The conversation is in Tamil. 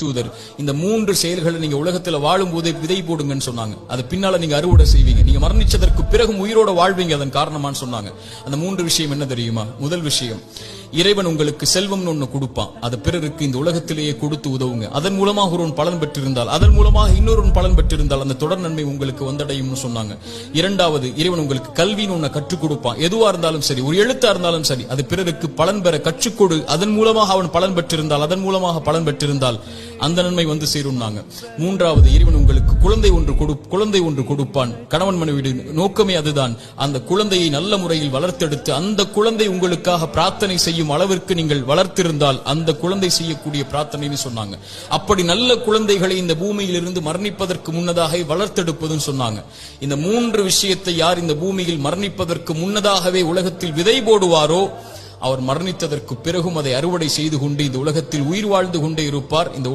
தூதர் இந்த மூன்று செயல்களை நீங்க உலகத்துல வாழும் போதே விதை போடுங்கன்னு சொன்னாங்க. அது பின்னால நீங்க அறுவடை செய்வீங்க. நீங்க மரணிச்சதற்கு பிறகும் உயிரோட வாழ்வீங்க. அதன் காரணமான்னு சொன்னாங்க. அந்த மூன்று விஷயம் என்ன தெரியுமா? முதல் விஷயம், இறைவன் உங்களுக்கு செல்வம்னு ஒண்ணு கொடுப்பான். அதை பிறருக்கு இந்த உலகத்திலேயே கொடுத்து உதவுங்க. அதன் மூலமாக ஒருவன் பலன் பெற்றிருந்தால், அதன் மூலமாக இன்னொரு பலன் பெற்றிருந்தால் அந்த தொடர் நன்மை உங்களுக்கு வந்தடையும்னு சொன்னாங்க. இரண்டாவது, இறைவன் உங்களுக்கு கல்வின்னு ஒண்ணு கற்றுக் கொடுப்பான். எதுவா இருந்தாலும் சரி, ஒரு எழுத்தா இருந்தாலும் சரி, அது பிறருக்கு பலன் பெற கற்றுக்கொடு. அதன் மூலமாக அவன் பலன் பெற்றிருந்தால், அதன் மூலமாக பலன் பெற்றிருந்தால் அந்த நன்மை வந்து சேரும்னாங்க. மூன்றாவது, இறைவன் உங்களுக்கு குழந்தை ஒன்று கொடுப்பான். கணவன் மனைவி நோக்கமே அதுதான். அந்த குழந்தையை நல்ல முறையில் வளர்த்தெடுத்து அந்த குழந்தை உங்களுக்காக பிரார்த்தனை செய்யும் அளவிற்கு நீங்கள் வளர்த்திருந்தால் அந்த குழந்தை செய்யக்கூடிய பிரார்த்தனைன்னு சொன்னாங்க. அப்படி நல்ல குழந்தைகளை இந்த பூமியில் இருந்து மரணிப்பதற்கு முன்னதாக வளர்த்தெடுப்பதுன்னு சொன்னாங்க. இந்த மூன்று விஷயத்தை யார் இந்த பூமியில் மரணிப்பதற்கு முன்னதாகவே உலகத்தில் விதை போடுவாரோ அவர் மரணித்ததற்கு பிறகும் அதை அறுவடை செய்து கொண்டு இந்த உலகத்தில் உயிர் வாழ்ந்து கொண்டே இருப்பார். இந்த